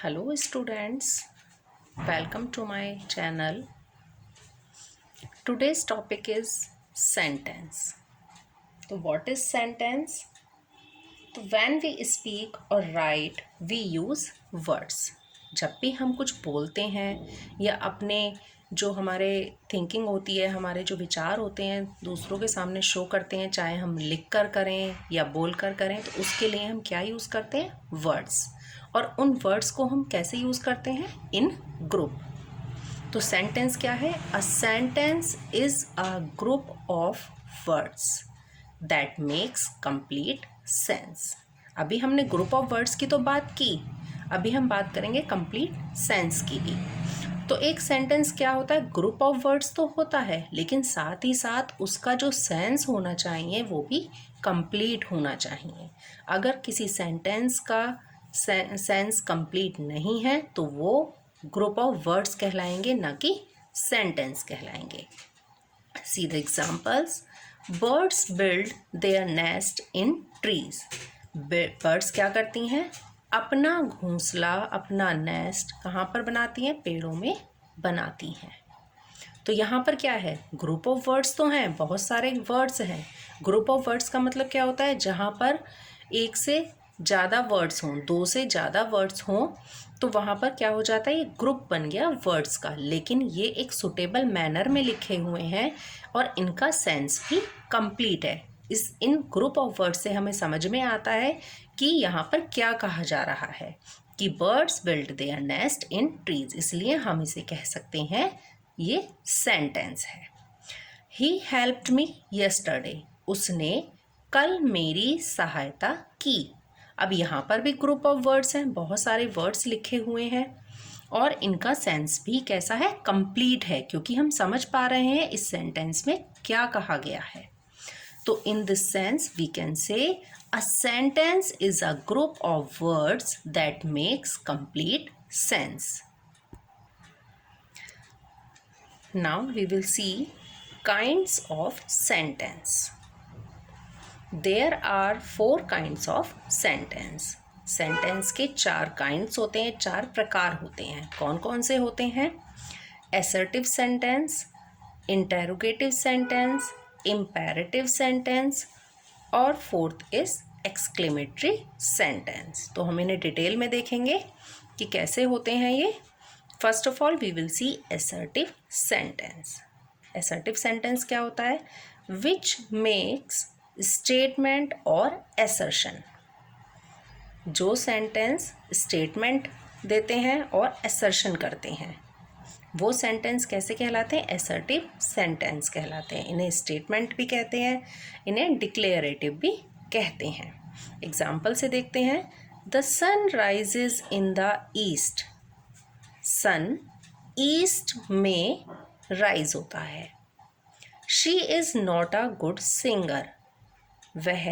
Hello students, welcome to my channel. Today's topic is sentence. So what is sentence? तो when we speak or write, we use words. जब भी हम कुछ बोलते हैं या अपने जो हमारे थिंकिंग होती है, हमारे जो विचार होते हैं दूसरों के सामने शो करते हैं, चाहे हम लिख कर करें या बोल कर करें, तो उसके लिए हम क्या यूज़ करते हैं? वर्ड्स. और उन वर्ड्स को हम कैसे यूज़ करते हैं? इन ग्रुप. तो सेंटेंस क्या है? अ sentence is a group of words that makes complete sense. अभी हमने ग्रुप ऑफ वर्ड्स की तो बात की, अभी हम बात करेंगे कंप्लीट सेंस की भी. तो एक सेंटेंस क्या होता है? ग्रुप ऑफ वर्ड्स तो होता है, लेकिन साथ ही साथ उसका जो सेंस होना चाहिए वो भी कंप्लीट होना चाहिए. अगर किसी सेंटेंस का सेंस कंप्लीट नहीं है तो वो ग्रुप ऑफ वर्ड्स कहलाएंगे, ना कि सेंटेंस कहलाएंगे. See the examples. Birds build their nest in trees. Birds क्या करती हैं? अपना घोंसला, अपना नेस्ट कहाँ पर बनाती हैं? पेड़ों में बनाती हैं. तो यहाँ पर क्या है? ग्रुप ऑफ वर्ड्स तो हैं, बहुत सारे वर्ड्स हैं. ग्रुप ऑफ वर्ड्स का मतलब क्या होता है? जहाँ पर एक से ज़्यादा वर्ड्स हों, दो से ज़्यादा वर्ड्स हों, तो वहाँ पर क्या हो जाता है? ये ग्रुप बन गया वर्ड्स का. लेकिन ये एक सुटेबल मैनर में लिखे हुए हैं और इनका सेंस भी कंप्लीट है. इन ग्रुप ऑफ वर्ड्स से हमें समझ में आता है कि यहाँ पर क्या कहा जा रहा है कि birds build their nest in trees. इसलिए हम इसे कह सकते हैं ये सेंटेंस है. He helped me yesterday. उसने कल मेरी सहायता की. अब यहाँ पर भी ग्रुप ऑफ वर्ड्स हैं, बहुत सारे वर्ड्स लिखे हुए हैं और इनका सेंस भी कैसा है? कंप्लीट है, क्योंकि हम समझ पा रहे हैं इस सेंटेंस में क्या कहा गया है. तो in this sense we can say a sentence is a group of words that makes complete sense. Now we will see kinds of sentence. There are 4 kinds of sentence. Sentence के 4 kinds होते हैं, 4 प्रकार होते हैं. कौन कौन से होते हैं? Assertive sentence, interrogative sentence, imperative sentence और 4th इज एक्सक्लेमेटरी सेंटेंस. तो हम इन्हें डिटेल में देखेंगे कि कैसे होते हैं ये. First of all we will see assertive sentence. Assertive sentence क्या होता है? विच मेक्स स्टेटमेंट और असर्शन. जो सेंटेंस स्टेटमेंट देते हैं और असर्शन करते हैं वो सेंटेंस कैसे कहलाते हैं? असर्टिव सेंटेंस कहलाते हैं. इन्हें स्टेटमेंट भी कहते हैं, इन्हें डिक्लेरेटिव भी कहते हैं. एग्जाम्पल से देखते हैं. The sun rises in the east. Sun east में राइज होता है. She is not a good singer. वह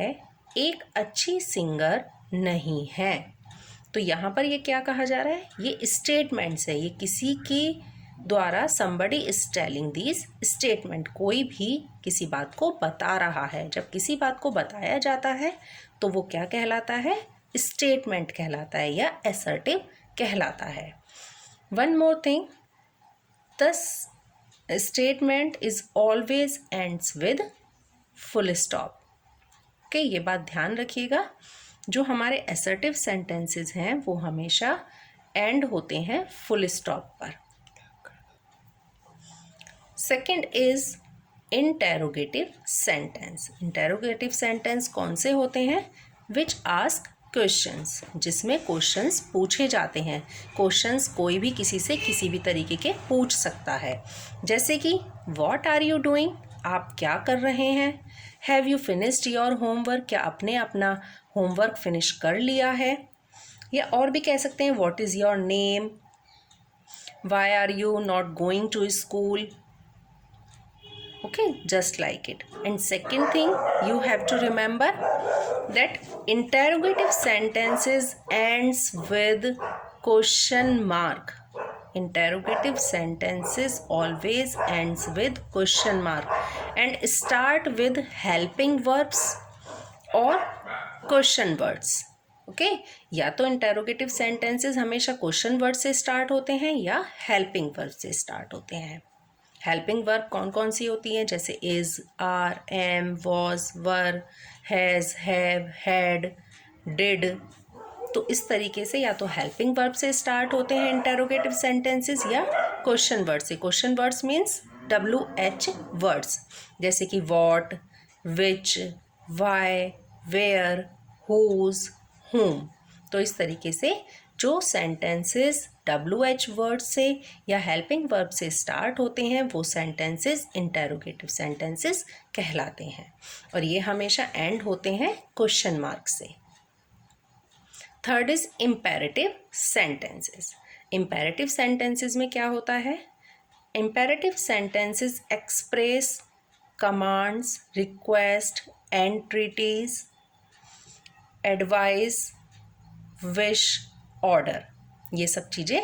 एक अच्छी सिंगर नहीं है. तो यहाँ पर ये क्या कहा जा रहा है? ये स्टेटमेंट्स है, ये किसी के द्वारा somebody is telling these statement. कोई भी किसी बात को बता रहा है. जब किसी बात को बताया जाता है तो वो क्या कहलाता है? स्टेटमेंट कहलाता है या असर्टिव कहलाता है. वन मोर थिंग, दस statement is always ends with full stop. Okay, ये बात ध्यान रखिएगा. जो हमारे असर्टिव सेंटेंसेस हैं वो हमेशा एंड होते हैं फुल स्टॉप पर. Second is interrogative sentence. Interrogative sentence कौन से होते हैं? विच आस्क क्वेश्चंस. जिसमें क्वेश्चंस पूछे जाते हैं. क्वेश्चंस कोई भी किसी से किसी भी तरीके के पूछ सकता है. जैसे कि व्हाट आर यू डूइंग. आप क्या कर रहे हैं? Have you finished your homework. क्या आपने अपना होमवर्क फिनिश कर लिया है? या और भी कह सकते हैं what is your name, why are you not going to school. Okay, just like it. And second thing you have to remember that interrogative sentences ends with question mark. Interrogative sentences always ends with question mark and start with helping verbs or question words. Okay या तो interrogative sentences हमेशा question word से start होते हैं या helping verb से start होते हैं। हेल्पिंग वर्ब कौन कौन सी होती हैं, जैसे is, are, am, was, were, has, have, had, did. तो इस तरीके से या तो हेल्पिंग वर्ब से स्टार्ट होते हैं इंटेरोगेटिव सेंटेंसेस या क्वेश्चन वर्ड से। Question words means WH words, जैसे कि what, which, why, where, whose, whom। तो इस तरीके से जो सेंटेंसेस WH वर्ड से या हेल्पिंग वर्ब से स्टार्ट होते हैं वो सेंटेंसेस इंटेरोगेटिव सेंटेंसेस कहलाते हैं, और ये हमेशा एंड होते हैं क्वेश्चन मार्क से। Third is imperative sentences. Imperative sentences में क्या होता है? Imperative sentences express commands, request, entreaties, advice, wish, order, ये सब चीज़ें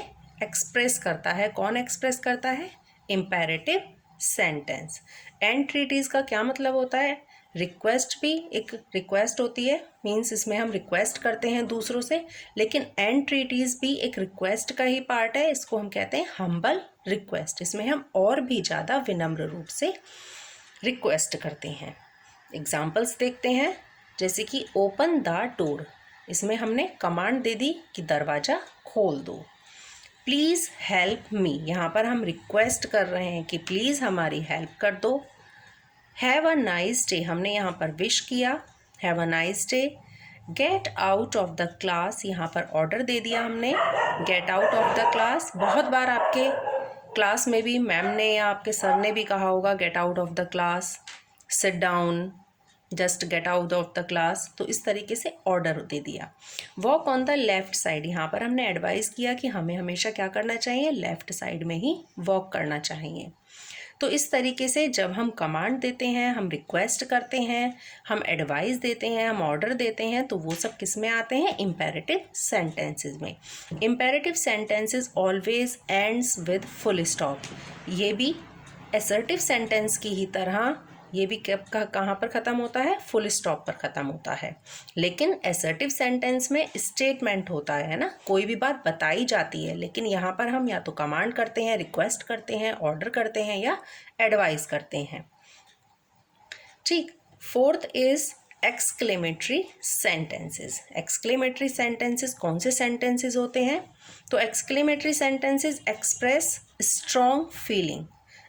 एक्सप्रेस करता है। कौन एक्सप्रेस करता है? Imperative sentence. एंट्रीटीज का क्या मतलब होता है? रिक्वेस्ट भी एक रिक्वेस्ट होती है, मीन्स इसमें हम रिक्वेस्ट करते हैं दूसरों से, लेकिन एंट्रीटीज भी एक रिक्वेस्ट का ही पार्ट है। इसको हम कहते हैं हम्बल रिक्वेस्ट। इसमें हम और भी ज़्यादा विनम्र रूप से रिक्वेस्ट करते हैं। एग्जाम्पल्स देखते हैं, जैसे कि ओपन द डोर, इसमें हमने कमांड दे दी कि दरवाज़ा खोल दो। प्लीज़ हेल्प मी, यहाँ पर हम रिक्वेस्ट कर रहे हैं कि प्लीज़ हमारी हेल्प कर दो। हैव अ नाइस डे, हमने यहाँ पर विश किया, have a nice day. Get out of the class, यहाँ पर ऑर्डर दे दिया हमने, get out of the class. बहुत बार आपके क्लास में भी मैम ने या आपके सर ने भी कहा होगा get out of the class, sit down, just get out of the class. तो इस तरीके से ऑर्डर दे दिया। Walk on the left side, यहाँ पर हमने एडवाइस किया कि हमें हमेशा क्या करना चाहिए? लेफ्ट साइड में ही वॉक करना चाहिए। तो इस तरीके से जब हम कमांड देते हैं, हम रिक्वेस्ट करते हैं, हम एडवाइस देते हैं, हम ऑर्डर देते हैं, तो वो सब किस में आते हैं? इम्पेरेटिव सेंटेंसेस में। Imperative sentences always ends with full stop. ये भी असर्टिव सेंटेंस की ही तरह ये भी कहाँ पर ख़त्म होता है? फुल स्टॉप पर ख़त्म होता है। लेकिन असर्टिव सेंटेंस में स्टेटमेंट होता है ना, कोई भी बात बताई जाती है, लेकिन यहाँ पर हम या तो कमांड करते हैं, रिक्वेस्ट करते हैं, ऑर्डर करते हैं या एडवाइस करते हैं। ठीक। Fourth is exclamatory sentences. Exclamatory sentences कौन से सेंटेंसेस होते हैं? तो exclamatory sentences express strong feeling.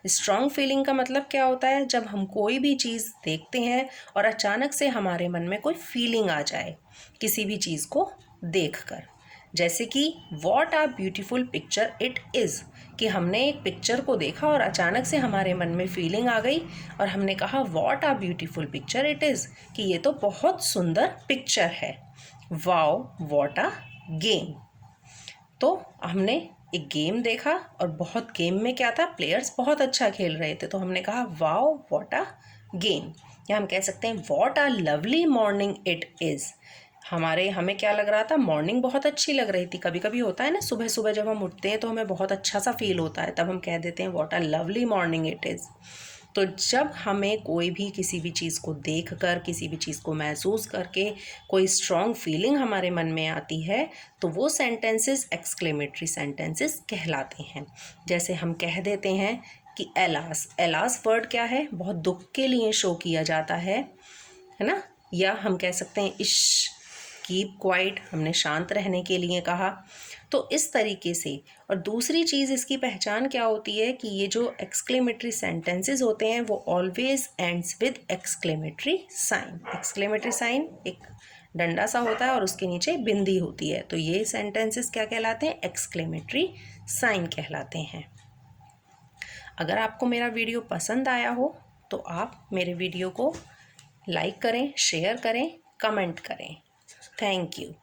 Strong feeling का मतलब क्या होता है? जब हम कोई भी चीज़ देखते हैं और अचानक से हमारे मन में कोई फीलिंग आ जाए किसी भी चीज़ को देखकर, जैसे कि what a beautiful picture it is, कि हमने एक पिक्चर को देखा और अचानक से हमारे मन में फीलिंग आ गई और हमने कहा what a beautiful picture it is, कि ये तो बहुत सुंदर पिक्चर है। वाओ वॉट आ गेम, तो हमने एक गेम देखा और बहुत गेम में क्या था? प्लेयर्स बहुत अच्छा खेल रहे थे, तो हमने कहा वाओ व्हाट अ गेम। या हम कह सकते हैं what a lovely morning it is, हमें क्या लग रहा था? मॉर्निंग बहुत अच्छी लग रही थी। कभी कभी होता है ना, सुबह सुबह जब हम उठते हैं तो हमें बहुत अच्छा सा फील होता है, तब हम कह देते हैं what a lovely morning it is. तो जब हमें कोई भी किसी भी चीज़ को देख कर, किसी भी चीज़ को महसूस करके कोई स्ट्रॉन्ग फीलिंग हमारे मन में आती है, तो वो सेंटेंसेस एक्सक्लेमेटरी सेंटेंसेस कहलाते हैं। जैसे हम कह देते हैं कि एलास, एलास वर्ड क्या है? बहुत दुख के लिए शो किया जाता है ना। या हम कह सकते हैं इश, कीप क्वाइट, हमने शांत रहने के लिए कहा। तो इस तरीके से, और दूसरी चीज़ इसकी पहचान क्या होती है कि ये जो एक्सक्लेमेटरी सेंटेंसेस होते हैं वो always ends with exclamatory sign. Exclamatory sign एक डंडा सा होता है और उसके नीचे बिंदी होती है, तो ये सेंटेंसेस क्या कहलाते हैं? एक्सक्लेमेटरी साइन कहलाते हैं। अगर आपको मेरा वीडियो पसंद आया हो तो आप मेरे वीडियो को लाइक करें, शेयर करें, कमेंट करें। Thank you.